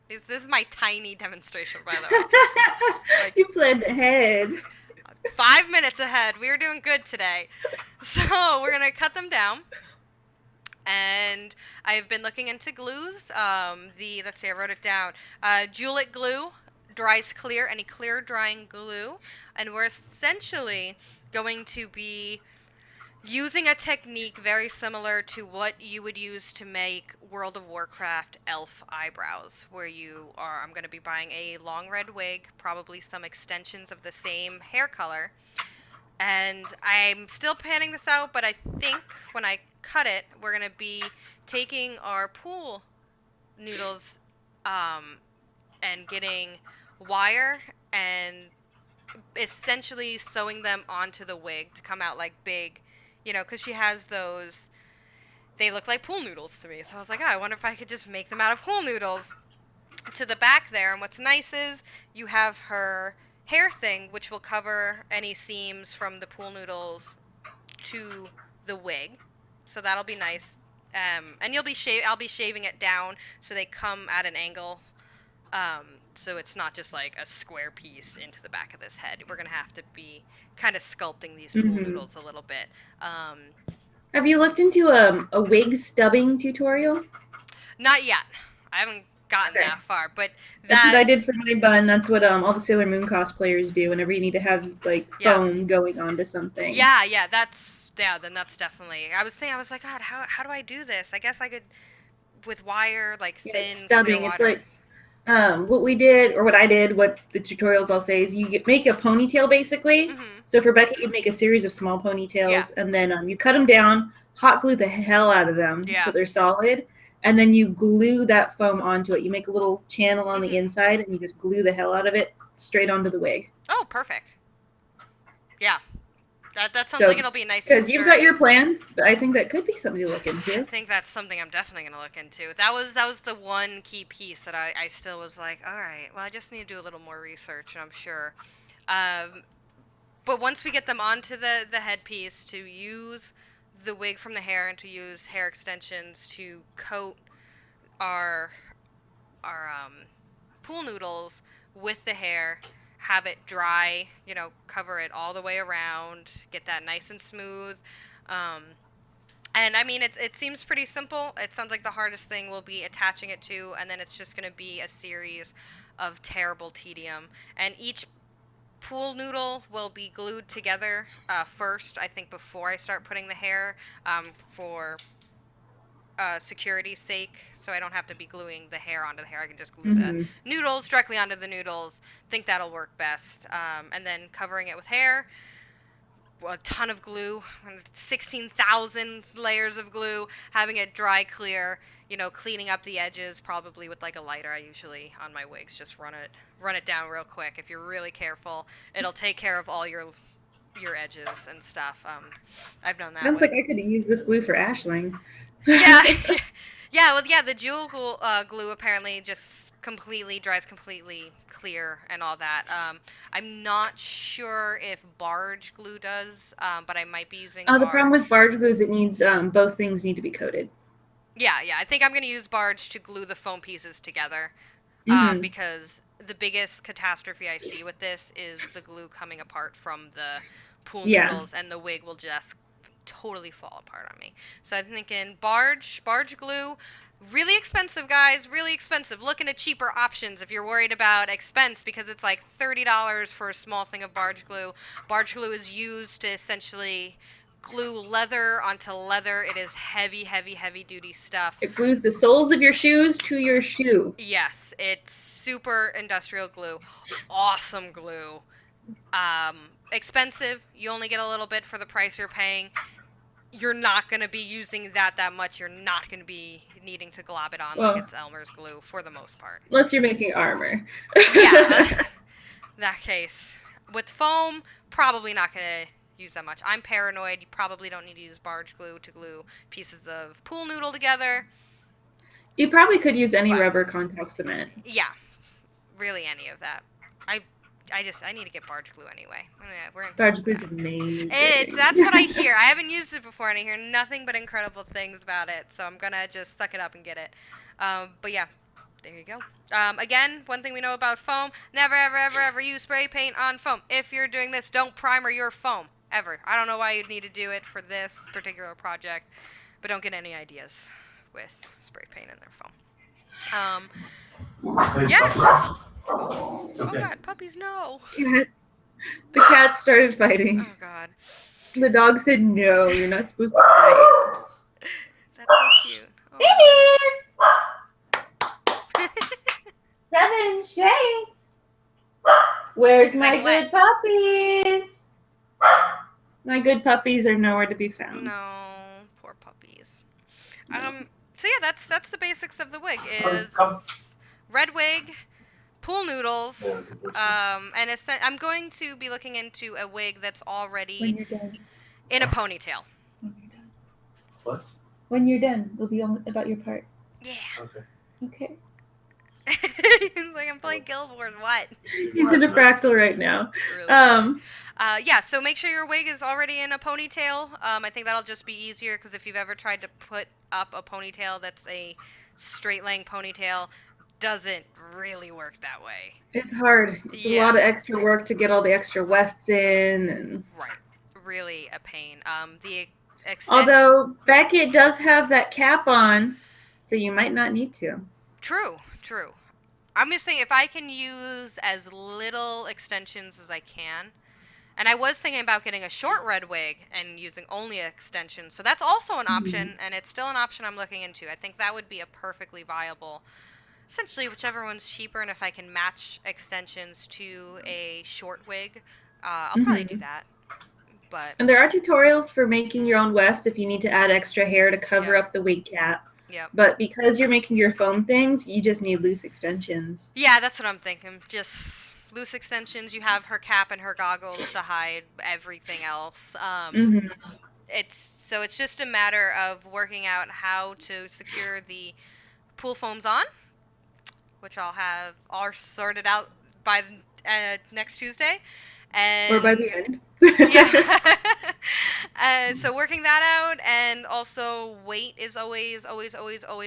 This is my tiny demonstration, by the way. You planned ahead. 5 minutes ahead. We were doing good today. So we're gonna cut them down. And I've been looking into glues. Let's see, I wrote it down. Julep glue dries clear, any clear drying glue. And we're essentially going to be using a technique very similar to what you would use to make World of Warcraft elf eyebrows, where I'm going to be buying a long red wig, probably some extensions of the same hair color. And I'm still panning this out, but I think when I cut it, we're going to be taking our pool noodles and getting wire and essentially sewing them onto the wig to come out like big, because she has those, they look like pool noodles to me. So I was like, I wonder if I could just make them out of pool noodles. To the back there, and what's nice is you have her hair thing, which will cover any seams from the pool noodles to the wig. So that'll be nice. And I'll be shaving it down so they come at an angle. So it's not just like a square piece into the back of this head. We're gonna have to be kind of sculpting these pool noodles a little bit. Have you looked into a wig stubbing tutorial? Not yet. I haven't gotten Okay. that far, but That's what I did for my bun. That's what all the Sailor Moon cosplayers do whenever you need to have like foam going onto something. Yeah, then that's definitely. I was like, God, how do I do this? I guess I could with wire, like thin stubbing. clear It's water. like what we did, or what I did, what the tutorials I'll say is make a ponytail basically. Mm-hmm. So for Beckett, you'd make a series of small ponytails, and then you cut them down, hot glue the hell out of them so they're solid, and then you glue that foam onto it. You make a little channel on the inside, and you just glue the hell out of it straight onto the wig. Oh, perfect. Yeah. That sounds like it'll be nice. Because you've got your plan, but I think that could be something to look into. I think that's something I'm definitely going to look into. That was the one key piece that I still was like, all right, well, I just need to do a little more research, and I'm sure. But once we get them onto the headpiece, to use the wig from the hair and to use hair extensions to coat our pool noodles with the hair, have it dry, cover it all the way around, get that nice and smooth. And I mean, it seems pretty simple. It sounds like the hardest thing will be attaching it to, and then it's just going to be a series of terrible tedium. And each pool noodle will be glued together first, I think, before I start putting the hair, for security's sake, so I don't have to be gluing the hair onto the hair. I can just glue the noodles directly onto the noodles. Think that'll work best. And then covering it with hair, a ton of glue, 16,000 layers of glue, having it dry clear, cleaning up the edges, probably with like a lighter. I usually, on my wigs, just run it down real quick. If you're really careful, it'll take care of all your edges and stuff. I've known that. Sounds like I could use this glue for Aisling. Yeah. The jewel glue apparently just dries completely clear and all that. I'm not sure if barge glue does, but I might be using the problem with barge glue is it needs both things need to be coated. Yeah, I think I'm going to use barge to glue the foam pieces together, because the biggest catastrophe I see with this is the glue coming apart from the pool noodles, and the wig will just totally fall apart on me. So I'm thinking barge glue, really expensive, guys, really expensive. Look into cheaper options if you're worried about expense, because it's like $30 for a small thing of barge glue. Barge glue is used to essentially glue leather onto leather. It is heavy duty stuff. It glues the soles of your shoes to your shoe. Yes, it's super industrial glue. Awesome glue. Expensive. You only get a little bit for the price you're paying. You're not going to be using that much. You're not going to be needing to glob it on like it's Elmer's glue for the most part. Unless you're making armor. Yeah. That case. With foam, probably not going to use that much. I'm paranoid. You probably don't need to use barge glue to glue pieces of pool noodle together. You probably could use any rubber contact cement. Yeah. Really any of that. I need to get barge glue anyway. Barge glue is amazing. That's what I hear. I haven't used it before, and I hear nothing but incredible things about it. So I'm gonna just suck it up and get it. But yeah, there you go. Again, one thing we know about foam: never, ever use spray paint on foam. If you're doing this, don't primer your foam ever. I don't know why you'd need to do it for this particular project, but don't get any ideas with spray paint in their foam. Yeah. Oh God, puppies, no! The cat started fighting. Oh God. The dog said, "No, you're not supposed to fight." That's so cute. Oh. Seven Shanks. Where's my good puppies? My good puppies are nowhere to be found. No, poor puppies. So yeah, that's the basics of the wig. Is red wig, pool noodles, and I'm going to be looking into a wig that's already in a ponytail. When you're done. What? When you're done, we'll be on about your part. Yeah. Okay. Okay. He's like, I'm playing Guild Wars. What? He's in a fractal right now. Really? Um, Yeah, so make sure your wig is already in a ponytail. I think that'll just be easier because if you've ever tried to put up a ponytail that's a straight laying ponytail, doesn't really work that way. it's hard. It's a Yeah. lot of extra work to get all the extra wefts in, and Right. Really a pain. The extension. although Beckett does have that cap on, so you might not need to. True. I'm just saying if I can use as little extensions as I can. And I was thinking about getting a short red wig and using only extensions. So that's also an option, and it's still an option I'm looking into. I think that would be a perfectly viable, essentially whichever one's cheaper, and if I can match extensions to a short wig, I'll probably do that. But And there are tutorials for making your own wefts if you need to add extra hair to cover Yeah. up the wig cap. yeah. But because you're making your foam things, you just need loose extensions. Yeah, that's what I'm thinking. Just loose extensions. You have her cap and her goggles to hide everything else. Hmm It's just a matter of working out how to secure the pool foams on, which I'll have all sorted out by next Tuesday. And Or by the end. yeah. So working that out, and also weight is always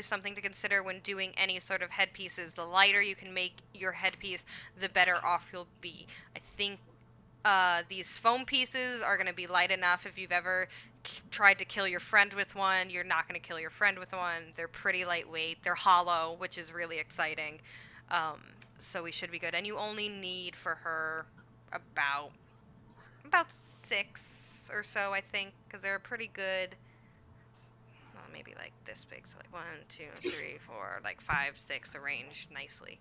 something to consider when doing any sort of headpieces. The lighter you can make your headpiece, the better off you'll be. I think these foam pieces are going to be light enough. If you've ever tried to kill your friend with one, you're not going to kill your friend with one. They're pretty lightweight. They're hollow, which is really exciting. So we should be good. And you only need for her about 6 or so, I think, because they're pretty good. Well, maybe like this big, so like 1, 2, 3, 4, like 5, 6 arranged nicely.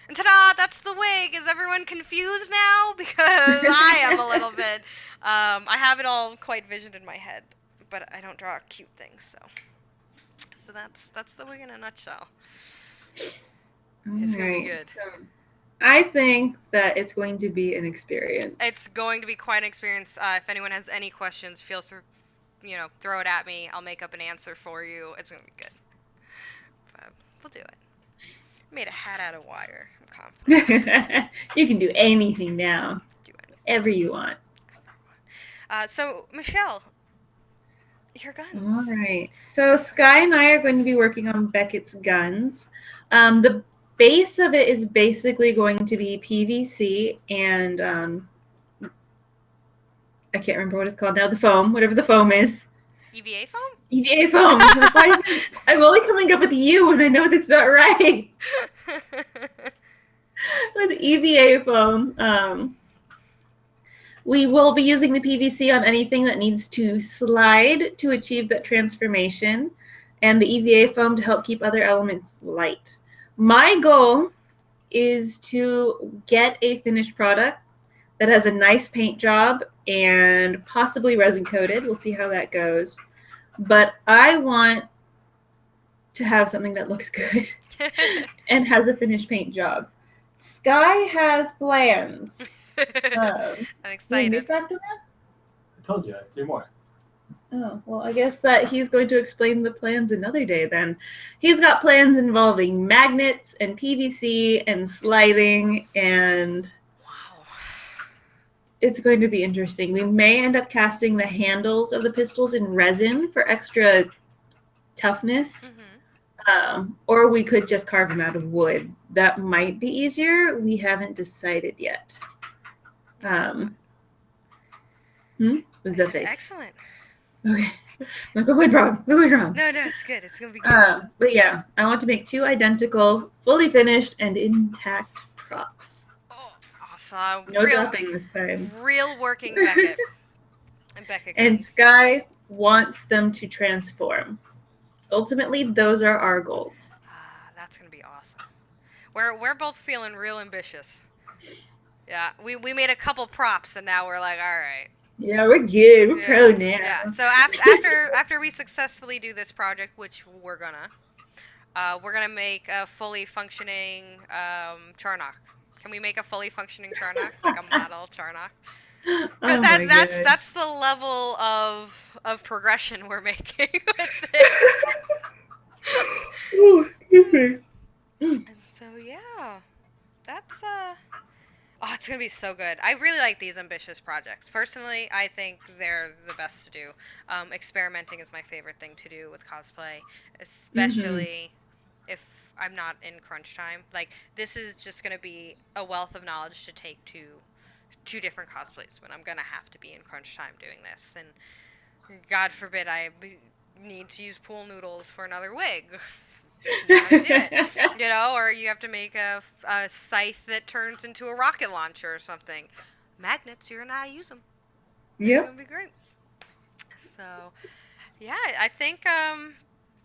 And ta-da! That's the wig. Is everyone confused now? Because I am a little bit. I have it all quite visioned in my head, but I don't draw cute things, so that's the wig in a nutshell. It's gonna be Alright, good. so I think that it's going to be an experience. It's going to be quite an experience. If anyone has any questions, feel free, throw it at me. I'll make up an answer for you. It's gonna be good. But we'll do it. Made a hat out of wire. I'm confident. You can do anything now. Do it. Whatever you want. So Michelle, your guns. All right. So Sky and I are going to be working on Beckett's guns. The base of it is basically going to be PVC and I can't remember what it's called now. The foam, whatever the foam is. EVA foam? EVA foam. I'm only coming up with U, and I know that's not right. With EVA foam. We will be using the PVC on anything that needs to slide to achieve that transformation, and the EVA foam to help keep other elements light. My goal is to get a finished product that has a nice paint job and possibly resin coated. We'll see how that goes. But I want to have something that looks good and has a finished paint job. Sky has plans. I'm excited. I told you I have 3 more. Oh, well, I guess that he's going to explain the plans another day then. He's got plans involving magnets and PVC and sliding, and Wow. it's going to be interesting. We may end up casting the handles of the pistols in resin for extra toughness, or we could just carve them out of wood. That might be easier. We haven't decided yet. What's that face? Excellent. Okay. Look, we're going wrong. We're going wrong. No, it's good. It's gonna be good. But yeah, I want to make 2 identical, fully finished, and intact props. Oh, awesome. No dropping this time. Real working Beckett. And Beckett. And guns. Sky wants them to transform. Ultimately, those are our goals. That's gonna be awesome. We're both feeling real ambitious. Yeah, we made a couple props, and now we're like, all right. Yeah, we're good. We're Yeah, pro now. Yeah. So after we successfully do this project, which we're gonna make a fully functioning Charnock. Can we make a fully functioning Charnock, like a model Charnock? Oh Because my gosh. that's the level of progression we're making with it. Ooh, excuse me. Mm. And so yeah, that's oh, it's gonna be so good. I really like these ambitious projects. Personally, I think they're the best to do. Experimenting is my favorite thing to do with cosplay, Mm-hmm. especially if I'm not in crunch time. Like this is just gonna be a wealth of knowledge to take to two different cosplays when I'm gonna have to be in crunch time doing this. And God forbid need to use pool noodles for another wig. Not gonna do it, or you have to make a scythe that turns into a rocket launcher or something. Magnets, you're gonna know how to use them. It's Yep. gonna be great. So, yeah, I think.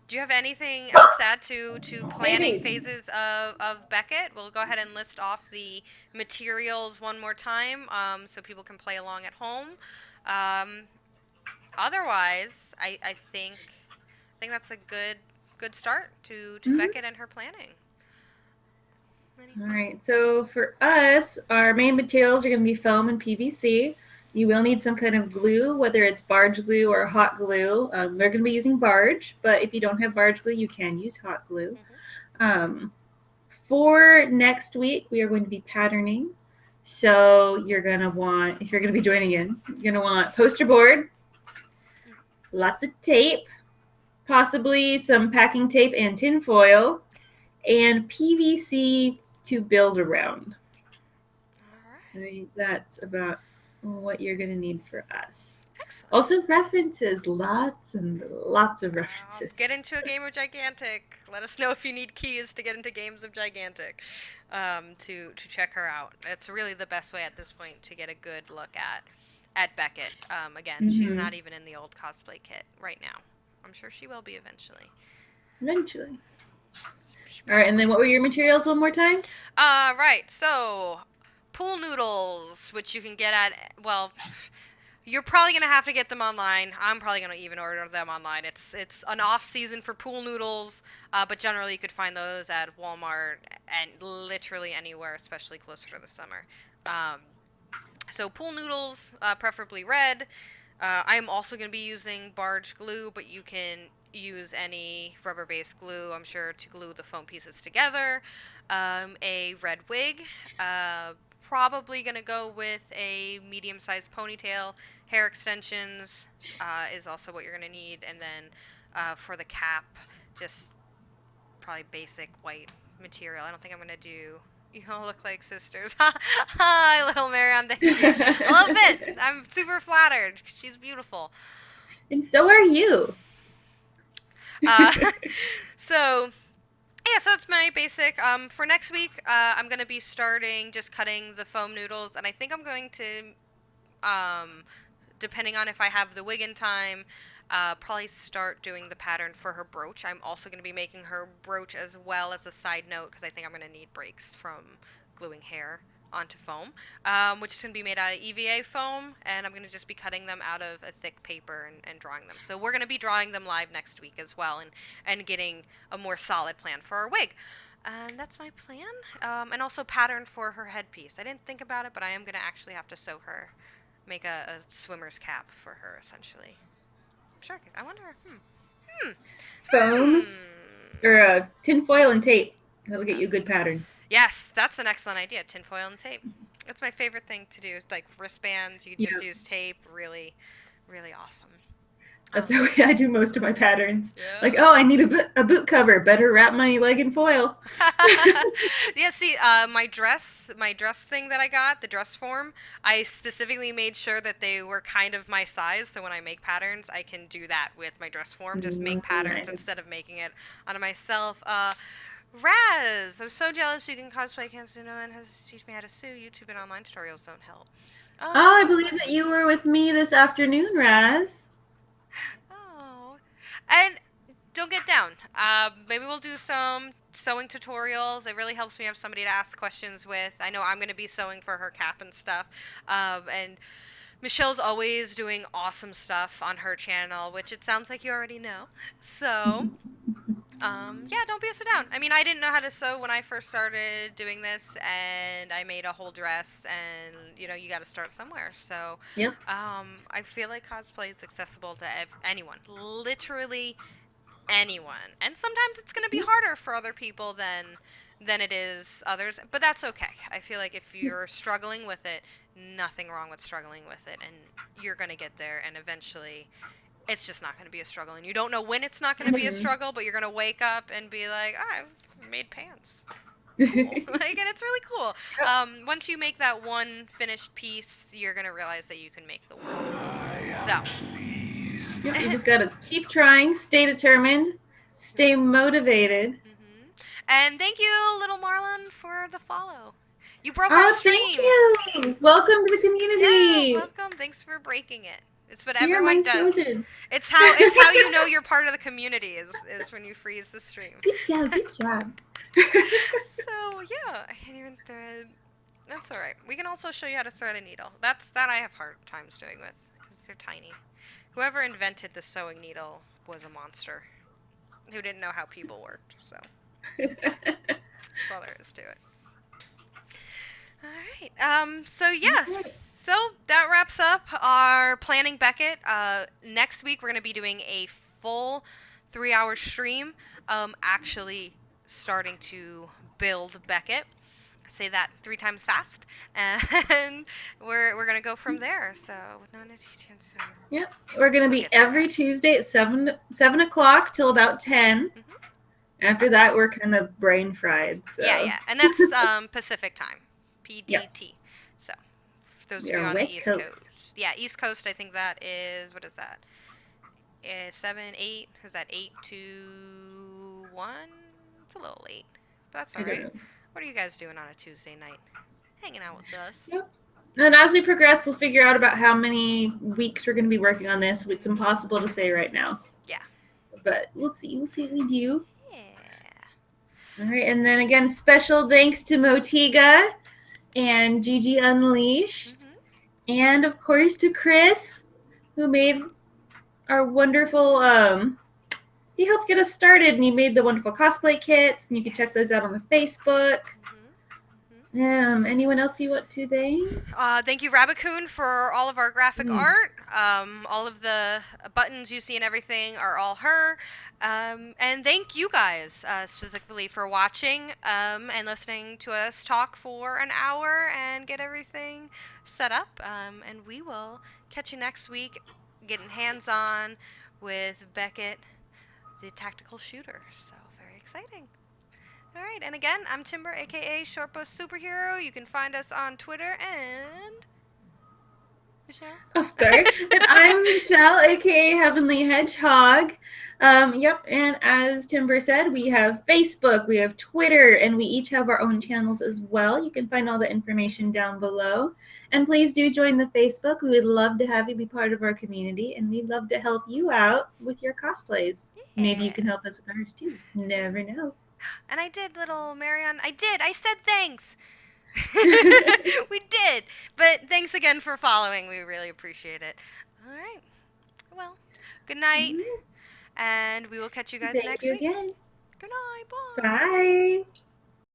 Do you have anything else to add to planning Ladies. phases of Beckett? We'll go ahead and list off the materials one more time, so people can play along at home. Um, Otherwise, I think that's a good start to Mhm. Beckett and her planning. All right. So for us, our main materials are going to be foam and PVC. You will need some kind of glue, whether it's barge glue or hot glue. We're going to be using barge, but if you don't have barge glue, you can use hot glue. Hmm. Um, for next week, we are going to be patterning. So you're going to want, if you're going to be joining in, you're going to want poster board, lots of tape, possibly some packing tape and tin foil, and PVC to build around. All I right. think that's about what you're going to need for us. Excellent. Also, references, lots and lots of references. Get into a game of Gigantic. Let us know if you need keys to get into games of Gigantic. To check her out. It's really the best way at this point to get a good look at Beckett. Again, she's Mm-hmm. not even in the old cosplay kit right now. I'm sure she will be eventually. Eventually. Should be All right, and fun. then what were your materials one more time? Right. So, pool noodles, which you can get at, well, you're probably gonna have to get them online. I'm probably gonna even order them online. It's an off season for pool noodles, but generally you could find those at Walmart and literally anywhere, especially closer to the summer. Um, so pool noodles, preferably red. I am also gonna be using barge glue, but you can use any rubber-based glue, I'm sure, to glue the foam pieces together. A red wig. Uh, Probably gonna go with a medium-sized ponytail. Hair extensions is also what you're gonna need, and then for the cap, just probably basic white material. I don't think I'm gonna do. You all look like sisters. Hi, little Marion. Thank you. A little bit. I'm super flattered. She's beautiful. And so are you. Uh, so yeah, so it's my basic. For next week, I'm gonna be starting just cutting the foam noodles, and I think I'm going to depending on if I have the wig in time, probably start doing the pattern for her brooch. I'm also going to be making her brooch as well as a side note because I think I'm going to need breaks from gluing hair onto foam, which is going to be made out of EVA foam, and I'm going to just be cutting them out of a thick paper and drawing them. So we're going to be drawing them live next week as well, and getting a more solid plan for our wig. And that's my plan. And also pattern for her headpiece. I didn't think about it, but I am going to actually have to sew her make a swimmer's cap for her, essentially. I'm sure I could. I wonder. Hmm. Foam Hmm. or tin foil and tape. That'll get you a good pattern. Yes, that's an excellent idea. Tinfoil and tape. That's my favorite thing to do. It's like wristbands. You can Yeah, just use tape. Really, really awesome. that's how I do most of my patterns. Like, Yeah. oh, I need a boot cover. Better wrap my leg in foil. Yeah, see, my dress thing that I got, the dress form, I specifically made sure that they were kind of my size, so when I make patterns, I can do that with my dress form, just make patterns Nice. instead of making it onto myself. Raz, I'm so jealous you can cosplay, can't sue, no one has to teach me how to sue. YouTube and online tutorials don't help. Oh, I Oh, believe that you were with me this afternoon, Raz. oh. And don't get down. Maybe we'll do some sewing tutorials. It really helps me have somebody to ask questions with. I know I'm going to be sewing for her cap and stuff. And Michelle's always doing awesome stuff on her channel, which it sounds like you already know. So, yeah, don't be so down. I mean, I didn't know how to sew when I first started doing this, and I made a whole dress, and you got to start somewhere. So, Yep. I feel like cosplay is accessible to anyone, literally anyone. And sometimes it's going to be harder for other people than it is others, but that's okay. I feel like if you're struggling with it, nothing wrong with struggling with it, and you're going to get there, and eventually it's just not going to be a struggle. And you don't know when it's not going to be a struggle, but you're going to wake up and be like, I've made pants. Cool. Like, and it's really cool. Once you make that one finished piece, you're going to realize that you can make the world. So. You just gotta keep trying, stay determined, stay motivated. And thank you, little Marlon, for the follow. You broke our stream. Thank you. Welcome to the community. Yeah, welcome. Thanks for breking it. It's what Yeah, everyone mine's does. frozen. It's how you know you're part of the community is when you freeze the stream. Good job. Good job. So yeah, I can't even thread. That's all right. We can also show you how to thread a needle. That I have hard times doing with because they're tiny. Whoever invented the sewing needle was a monster who didn't know how people worked. So that's all there is to it. All right. So yeah. So that wraps up our Planning Beckett. Next week we're going to be doing a full 3-hour stream. Actually starting to build Beckett. Say that 3 times fast, and we're gonna go from there. So with no teaching. Yep, we're gonna be every Tuesday at 7 o'clock till about 10. After that, we're kind of brain fried. So. Yeah, and that's Pacific time, PDT. Yep. So for those of you on the East Coast. Yeah, East Coast. I think that is what is that? 7, 8. Is that 8 to 1? It's a little late, but that's all right. What are you guys doing on a Tuesday night? Hanging out with us. Yep. And as we progress, we'll figure out about how many weeks we're going to be working on this. It's impossible to say right now. Yeah. But we'll see. We'll see what we do. Yeah. All right. And then again, special thanks to Motiga and Gigi Unleashed. And, of course, to Chris, who made our wonderful... he helped get us started, and he made the wonderful cosplay kits, and you can check those out on the Facebook. Anyone else you want to thank? Thank you, Rabbitcoon, for all of our graphic art. All of the buttons you see and everything are all her. And thank you guys specifically for watching and listening to us talk for an hour and get everything set up. And we will catch you next week getting hands-on with Beckett, the tactical shooter. So very exciting. All right, and again, I'm Timber, aka Shortbow Superhero. You can find us on Twitter and Michelle. Of course. And I'm Michelle, aka Heavenly Hedgehog. Yep, and as Timber said, we have Facebook, we have Twitter, and we each have our own channels as well. You can find all the information down below. And please do join the Facebook. We would love to have you be part of our community, and we'd love to help you out with your cosplays. Yeah. Maybe you can help us with ours too. Never know. And I did, little Marion. I said thanks. We did. But thanks again for following. We really appreciate it. All right. Well, good night. And we will catch you guys next week. Thank you again. Good night. Bye. Bye.